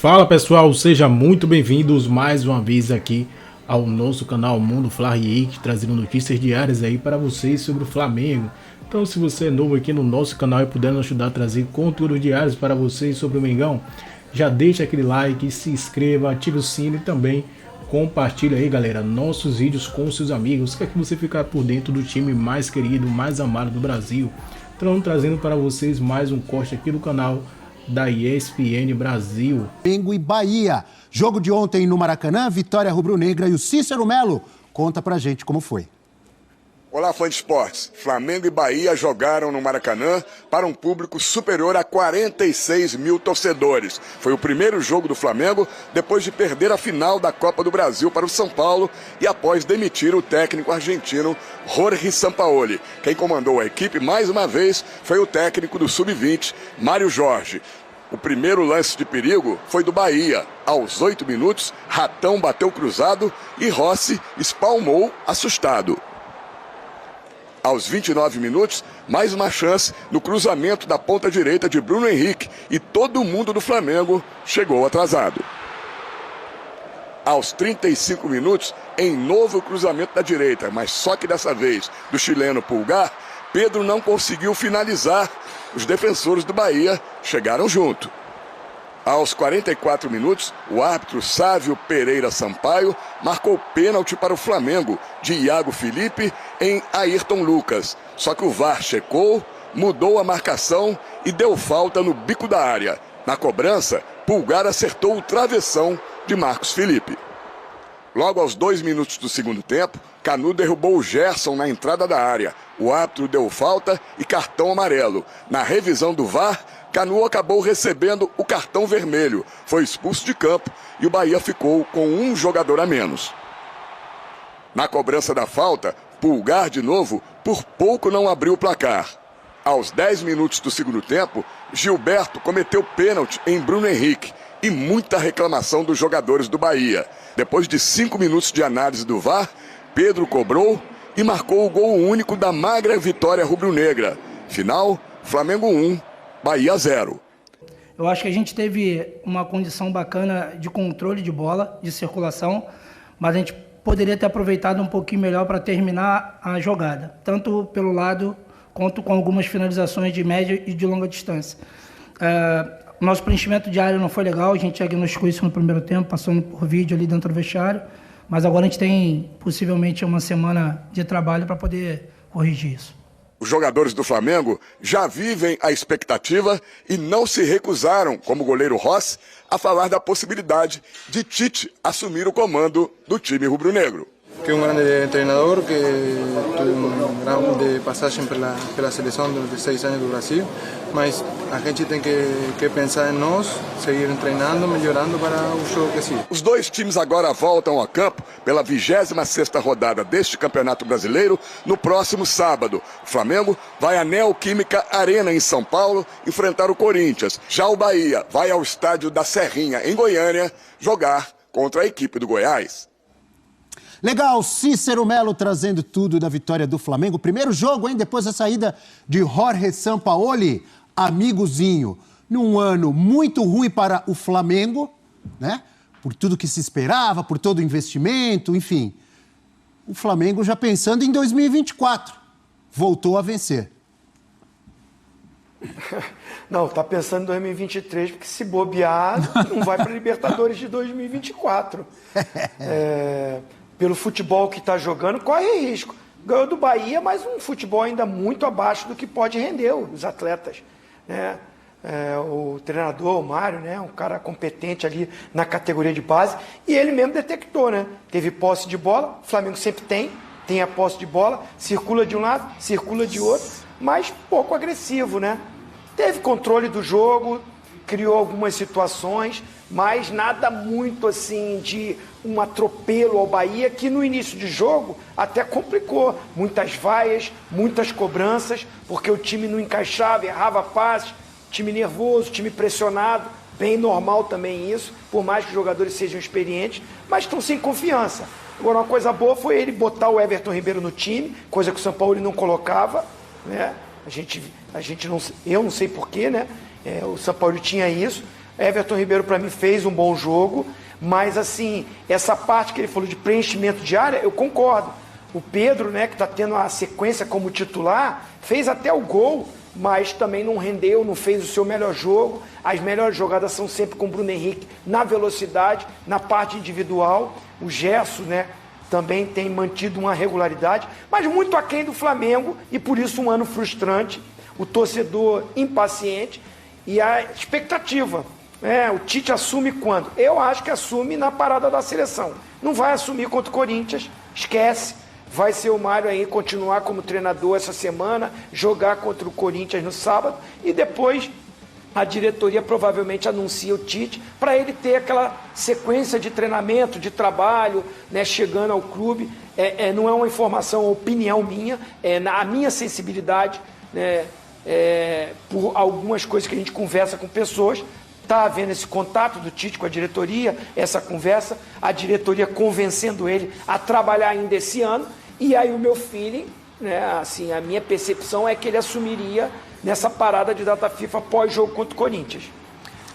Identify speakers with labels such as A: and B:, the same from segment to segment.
A: Fala pessoal, sejam muito bem-vindos mais uma vez aqui ao nosso canal Mundo Fla React, trazendo notícias diárias aí para vocês sobre o Flamengo. Então, se você é novo aqui no nosso canal e puder nos ajudar a trazer conteúdos diários para vocês sobre o Mengão, já deixa aquele like, se inscreva, ative o sino e também compartilha aí, galera, nossos vídeos com seus amigos, que é que você ficar por dentro do time mais querido, mais amado do Brasil. Então, trazendo para vocês mais um corte aqui do canal da ESPN Brasil.
B: Flamengo e Bahia. Jogo de ontem no Maracanã, vitória rubro-negra, e o Cícero Melo conta pra gente como foi.
C: Olá, fã de esportes. Flamengo e Bahia jogaram no Maracanã para um público superior a 46 mil torcedores. Foi o primeiro jogo do Flamengo depois de perder a final da Copa do Brasil para o São Paulo e após demitir o técnico argentino Jorge Sampaoli. Quem comandou a equipe mais uma vez foi o técnico do Sub-20, Mário Jorge. O primeiro lance de perigo foi do Bahia. Aos 8 minutos, Ratão bateu cruzado e Rossi espalmou assustado. Aos 29 minutos, mais uma chance no cruzamento da ponta direita de Bruno Henrique e todo mundo do Flamengo chegou atrasado. Aos 35 minutos, em novo cruzamento da direita, mas só que dessa vez do chileno Pulgar, Pedro não conseguiu finalizar. Os defensores do Bahia chegaram junto. Aos 44 minutos, o árbitro Sávio Pereira Sampaio marcou pênalti para o Flamengo de Iago Felipe em Ayrton Lucas. Só que o VAR checou, mudou a marcação e deu falta no bico da área. Na cobrança, Pulgar acertou o travessão de Marcos Felipe. Logo aos 2 minutos do segundo tempo, Canu derrubou o Gerson na entrada da área. O árbitro deu falta e cartão amarelo. Na revisão do VAR, Canu acabou recebendo o cartão vermelho. Foi expulso de campo e o Bahia ficou com um jogador a menos. Na cobrança da falta, Pulgar de novo, por pouco não abriu o placar. Aos 10 minutos do segundo tempo, Gilberto cometeu pênalti em Bruno Henrique e muita reclamação dos jogadores do Bahia. Depois de 5 minutos de análise do VAR, Pedro cobrou e marcou o gol único da magra vitória rubro-negra. Final, Flamengo 1, Bahia 0.
D: Eu acho que a gente teve uma condição bacana de controle de bola, de circulação, mas a gente poderia ter aproveitado um pouquinho melhor para terminar a jogada, tanto pelo lado quanto com algumas finalizações de média e de longa distância. Nosso preenchimento de área não foi legal, a gente diagnosticou isso no primeiro tempo, passando por vídeo ali dentro do vestiário, mas agora a gente tem possivelmente uma semana de trabalho para poder corrigir isso.
C: Os jogadores do Flamengo já vivem a expectativa e não se recusaram, como o goleiro Rossi, a falar da possibilidade de Tite assumir o comando do time rubro-negro.
E: Que é um grande treinador, que teve uma grande passagem pela seleção durante 6 anos do Brasil, mas a gente tem que pensar em nós, seguir treinando, melhorando para o jogo que sigue.
C: Os dois times agora voltam a campo pela 26ª rodada deste Campeonato Brasileiro no próximo sábado. O Flamengo vai à Neoquímica Arena em São Paulo enfrentar o Corinthians. Já o Bahia vai ao estádio da Serrinha em Goiânia jogar contra a equipe do Goiás.
B: Legal, Cícero Melo trazendo tudo da vitória do Flamengo. Primeiro jogo, hein? Depois da saída de Jorge Sampaoli, amigozinho. Num ano muito ruim para o Flamengo, né? Por tudo que se esperava, por todo o investimento, enfim. O Flamengo já pensando em 2024. Voltou a vencer.
F: Não, tá pensando em 2023, porque se bobear, não vai para a Libertadores de 2024. Pelo futebol que está jogando, corre risco. Ganhou do Bahia, mas um futebol ainda muito abaixo do que pode render os atletas, né? O treinador, o Mário, né? Um cara competente ali na categoria de base, e ele mesmo detectou, né? Teve posse de bola, o Flamengo sempre tem a posse de bola, circula de um lado, circula de outro, mas pouco agressivo, né? Teve controle do jogo, criou algumas situações, mas nada muito assim de um atropelo ao Bahia, que no início de jogo até complicou. Muitas vaias, muitas cobranças, porque o time não encaixava, errava passes, time nervoso, time pressionado, bem normal também isso, por mais que os jogadores sejam experientes, mas estão sem confiança. Agora, uma coisa boa foi ele botar o Everton Ribeiro no time, coisa que o São Paulo não colocava, né? A gente não, eu não sei porquê, né? O São Paulo tinha isso, Everton Ribeiro, para mim, fez um bom jogo, mas, assim, essa parte que ele falou de preenchimento de área, eu concordo. O Pedro, né, que está tendo a sequência como titular, fez até o gol, mas também não rendeu, não fez o seu melhor jogo. As melhores jogadas são sempre com o Bruno Henrique na velocidade, na parte individual. O Gerson, né, também tem mantido uma regularidade, mas muito aquém do Flamengo, e por isso um ano frustrante, o torcedor impaciente e a expectativa. O Tite assume quando? Eu acho que assume na parada da seleção. Não vai assumir contra o Corinthians, esquece. Vai ser o Mário aí continuar como treinador essa semana, jogar contra o Corinthians no sábado, e depois a diretoria provavelmente anuncia o Tite para ele ter aquela sequência de treinamento, de trabalho, né, chegando ao clube. Não é uma informação, opinião minha, a minha sensibilidade, né, por algumas coisas que a gente conversa com pessoas. Está havendo esse contato do Tite com a diretoria, essa conversa, a diretoria convencendo ele a trabalhar ainda esse ano. E aí o meu feeling, né, assim, a minha percepção é que ele assumiria nessa parada de data FIFA pós-jogo contra o Corinthians.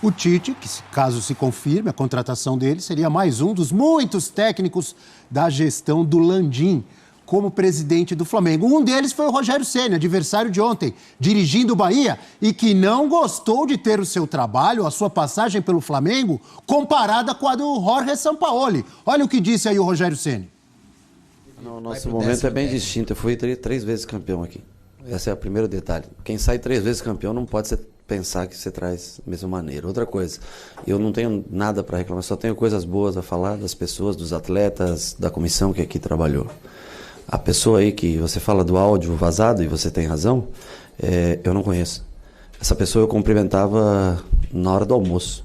B: O Tite, que caso se confirme a contratação dele, seria mais um dos muitos técnicos da gestão do Landim como presidente do Flamengo. Um deles foi o Rogério Ceni, adversário de ontem, dirigindo o Bahia, e que não gostou de ter o seu trabalho, a sua passagem pelo Flamengo, comparada com a do Jorge Sampaoli. Olha o que disse aí o Rogério Ceni.
G: O nosso momento é bem distinto. Eu fui 3 vezes campeão aqui. Esse é o primeiro detalhe. Quem sai 3 vezes campeão não pode pensar que você traz da mesma maneira. Outra coisa, eu não tenho nada para reclamar, só tenho coisas boas a falar das pessoas, dos atletas, da comissão que aqui trabalhou. A pessoa aí que você fala do áudio vazado, e você tem razão, eu não conheço. Essa pessoa eu cumprimentava na hora do almoço.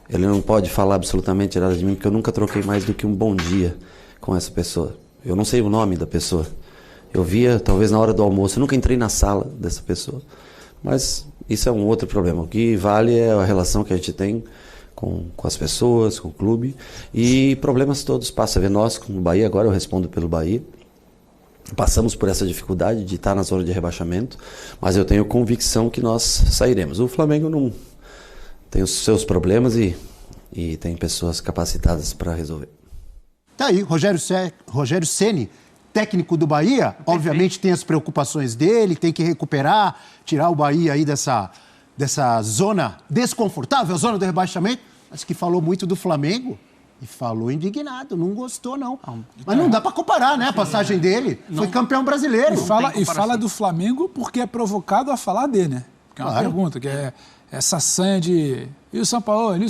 G: Ele não pode falar absolutamente nada de mim, porque eu nunca troquei mais do que um bom dia com essa pessoa. Eu não sei o nome da pessoa. Eu via, talvez, na hora do almoço. Eu nunca entrei na sala dessa pessoa. Mas isso é um outro problema. O que vale é a relação que a gente tem com as pessoas, com o clube. E problemas todos passam a ver. Nós, como Bahia, agora eu respondo pelo Bahia. Passamos por essa dificuldade de estar na zona de rebaixamento, mas eu tenho convicção que nós sairemos. O Flamengo não tem os seus problemas e tem pessoas capacitadas para resolver.
B: Tá aí, Rogério Ceni, técnico do Bahia, obviamente tem as preocupações dele, tem que recuperar, tirar o Bahia aí dessa zona desconfortável, a zona do rebaixamento, mas que falou muito do Flamengo. E falou indignado, não gostou, não. Mas não dá para comparar, né? A passagem dele. Foi campeão brasileiro.
H: E fala do Flamengo porque é provocado a falar dele, né? Que é uma pergunta, que é essa sanha de... E o Sampaoli,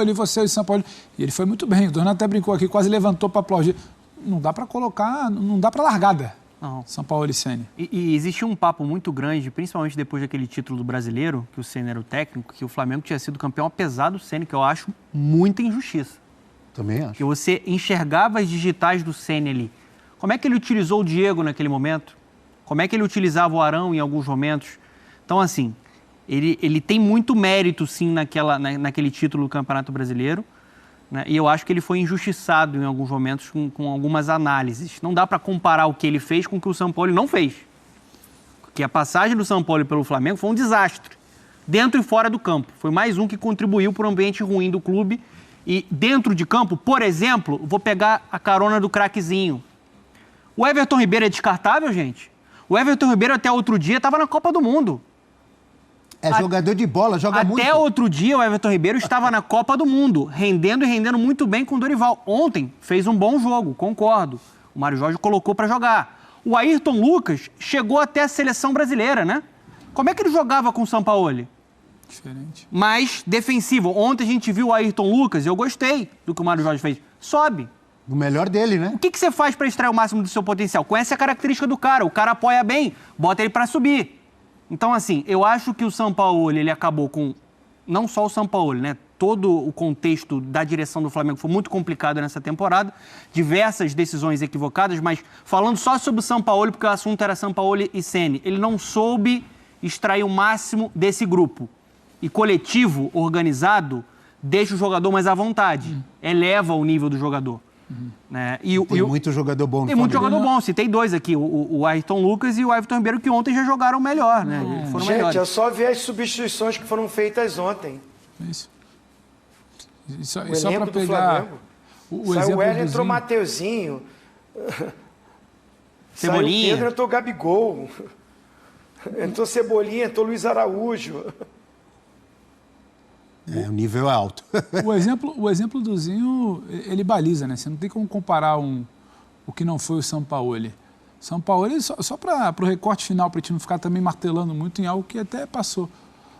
H: e você, e o Sampaoli. E ele foi muito bem. O Donato até brincou aqui, quase levantou para aplaudir. Não dá para colocar, não dá para largada. Não. Sampaoli e Ceni.
I: E existia um papo muito grande, principalmente depois daquele título do Brasileiro, que o Ceni era o técnico, que o Flamengo tinha sido campeão apesar do Ceni, que eu acho muita injustiça.
B: Também acho.
I: Que você enxergava as digitais do Ceni ali. Como é que ele utilizou o Diego naquele momento? Como é que ele utilizava o Arão em alguns momentos? Então, assim, ele tem muito mérito, sim, naquele título do Campeonato Brasileiro, né? E eu acho que ele foi injustiçado em alguns momentos com algumas análises. Não dá para comparar o que ele fez com o que o Sampaoli não fez. Porque a passagem do Sampaoli pelo Flamengo foi um desastre. Dentro e fora do campo. Foi mais um que contribuiu para o ambiente ruim do clube. E dentro de campo, por exemplo, vou pegar a carona do craquezinho. O Everton Ribeiro é descartável, gente? O Everton Ribeiro até outro dia estava na Copa do Mundo.
B: Jogador de bola, joga muito.
I: Até outro dia o Everton Ribeiro estava na Copa do Mundo, rendendo muito bem com o Dorival. Ontem fez um bom jogo, concordo. O Mário Jorge colocou para jogar. O Ayrton Lucas chegou até a seleção brasileira, né? Como é que ele jogava com o Sampaoli?
H: Diferente.
I: Mais defensivo. Ontem a gente viu o Ayrton Lucas e eu gostei do que o Mário Jorge fez. Sobe.
B: O melhor dele, né?
I: O que você faz para extrair o máximo do seu potencial? Conhece a característica do cara. O cara apoia bem, bota ele para subir. Então, assim, eu acho que o Sampaoli, ele acabou com... Não só o Sampaoli, né? Todo o contexto da direção do Flamengo foi muito complicado nessa temporada. Diversas decisões equivocadas, mas falando só sobre o Sampaoli, porque o assunto era Sampaoli e Ceni. Ele não soube extrair o máximo desse grupo. E coletivo, organizado, deixa o jogador mais à vontade. Eleva o nível do jogador. Né?
B: Tem muito jogador bom no
I: Tem muito jogador bom. Citei 2 aqui. O Ayrton Lucas e o Everton Ribeiro, que ontem já jogaram melhor. Né? Foram
F: Gente,
I: melhores.
F: é só ver as substituições que foram feitas ontem.
H: Isso. E só
F: o
H: para
F: elenco do
H: pegar
F: Flamengo.
H: o
F: Saiu
H: exemplo
F: o Hélio,
H: do
F: entrou
H: Zinho.
F: Mateuzinho.
I: Cebolinha.
F: Saiu o Pedro, entrou Gabigol. Entrou Cebolinha, entrou Luiz Araújo.
B: O nível é alto.
H: O exemplo do Zinho, ele baliza, né? Você não tem como comparar o que não foi o Sampaoli. Sampaoli, só para o recorte final, para a gente não ficar também martelando muito em algo que até passou.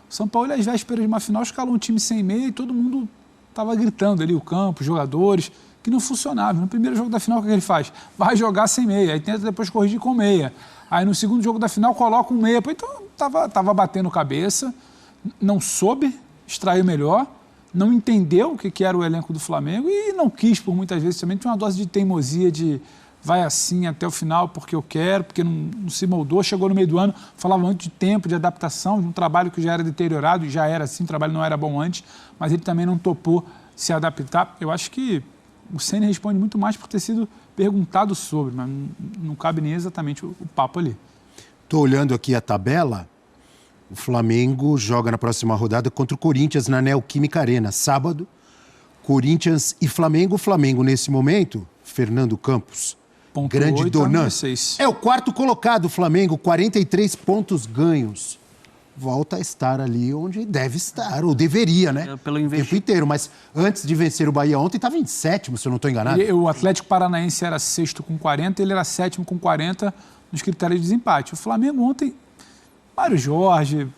H: O Sampaoli, às vésperas de uma final, escalou um time sem meia e todo mundo estava gritando ali, o campo, os jogadores, que não funcionava. No primeiro jogo da final, o que ele faz? Vai jogar sem meia, aí tenta depois corrigir com meia. Aí no segundo jogo da final, coloca um meia. Então, estava batendo cabeça, não soube extrair melhor, não entendeu o que era o elenco do Flamengo e não quis, por muitas vezes, também tinha uma dose de teimosia de vai assim até o final porque eu quero, porque não se moldou, chegou no meio do ano, falava muito de tempo, de adaptação, de um trabalho que já era deteriorado, já era assim, o trabalho não era bom antes, mas ele também não topou se adaptar. Eu acho que o Ceni responde muito mais por ter sido perguntado sobre, mas não cabe nem exatamente o papo ali.
B: Estou olhando aqui a tabela. O Flamengo joga na próxima rodada contra o Corinthians na Neoquímica Arena. Sábado, Corinthians e Flamengo. O Flamengo, nesse momento, Fernando Campos, grande Donan. É o quarto colocado, o Flamengo, 43 pontos ganhos. Volta a estar ali onde deve estar, ou deveria, né?
I: Pelo
B: o tempo inteiro. Mas antes de vencer o Bahia ontem, estava em sétimo, se eu não estou enganado.
H: O Atlético Paranaense era sexto com 40, ele era sétimo com 40 nos critérios de desempate. O Flamengo ontem... Mário Jorge,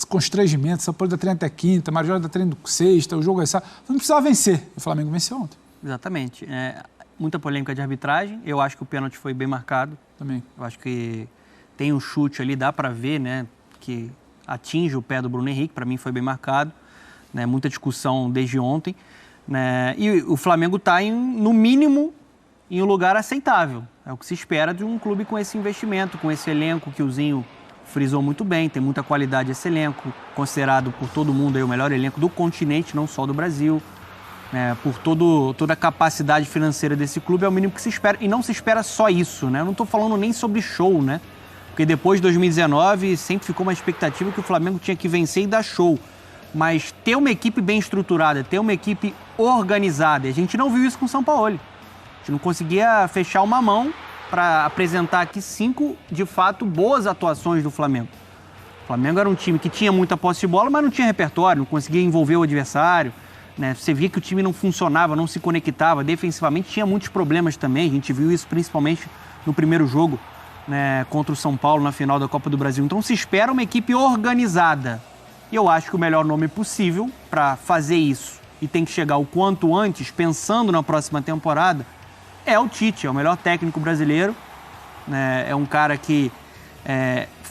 H: constrangimento, São Paulo da treino até quinta, Mário Jorge da treino sexta, o jogo é sábado. Não precisava vencer. O Flamengo venceu ontem.
I: Exatamente. Muita polêmica de arbitragem. Eu acho que o pênalti foi bem marcado.
H: Também.
I: Eu acho que tem um chute ali, dá para ver, né, que atinge o pé do Bruno Henrique. Para mim foi bem marcado. Né, muita discussão desde ontem. Né, e o Flamengo está, no mínimo, em um lugar aceitável. É o que se espera de um clube com esse investimento, com esse elenco que o Zinho frisou muito bem, tem muita qualidade esse elenco, considerado por todo mundo aí o melhor elenco do continente, não só do Brasil, né? Por toda a capacidade financeira desse clube, é o mínimo que se espera. E não se espera só isso, né? Eu não estou falando nem sobre show, né? Porque depois de 2019 sempre ficou uma expectativa que o Flamengo tinha que vencer e dar show. Mas ter uma equipe bem estruturada, ter uma equipe organizada, a gente não viu isso com o São Paulo. A gente não conseguia fechar uma mão para apresentar aqui 5, de fato, boas atuações do Flamengo. O Flamengo era um time que tinha muita posse de bola, mas não tinha repertório, não conseguia envolver o adversário. Né? Você via que o time não funcionava, não se conectava, defensivamente tinha muitos problemas também. A gente viu isso principalmente no primeiro jogo, né, contra o São Paulo na final da Copa do Brasil. Então se espera uma equipe organizada. E eu acho que o melhor nome possível para fazer isso, e tem que chegar o quanto antes, pensando na próxima temporada, é o Tite, é o melhor técnico brasileiro, né? É um cara que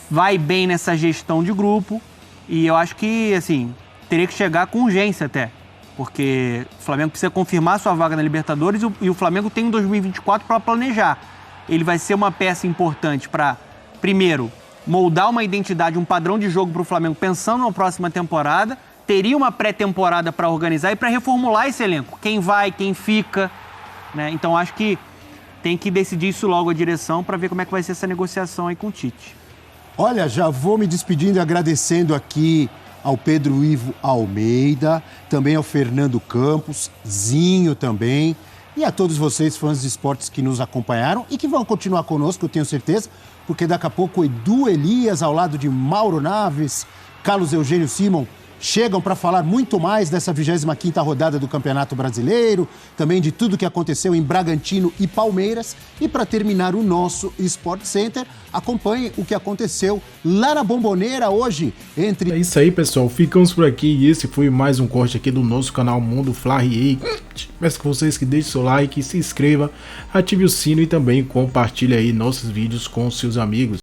I: vai bem nessa gestão de grupo e eu acho que, assim, teria que chegar com urgência até, porque o Flamengo precisa confirmar sua vaga na Libertadores e o Flamengo tem um 2024 para planejar. Ele vai ser uma peça importante para, primeiro, moldar uma identidade, um padrão de jogo para o Flamengo pensando na próxima temporada, teria uma pré-temporada para organizar e para reformular esse elenco, quem vai, quem fica... Né? Então, acho que tem que decidir isso logo a direção para ver como é que vai ser essa negociação aí com o Tite.
B: Olha, já vou me despedindo e agradecendo aqui ao Pedro Ivo Almeida, também ao Fernando Campos, Zinho também, e a todos vocês, fãs de esportes que nos acompanharam e que vão continuar conosco, eu tenho certeza, porque daqui a pouco o Edu Elias, ao lado de Mauro Naves, Carlos Eugênio Simon, chegam para falar muito mais dessa 25ª rodada do Campeonato Brasileiro, também de tudo que aconteceu em Bragantino e Palmeiras. E para terminar o nosso Sport Center, acompanhe o que aconteceu lá na Bombonera hoje entre...
A: É isso aí, pessoal. Ficamos por aqui e esse foi mais um corte aqui do nosso canal Mundo Fla-RA. Peço que vocês que deixem seu like, se inscreva, ative o sino e também compartilhe aí nossos vídeos com seus amigos.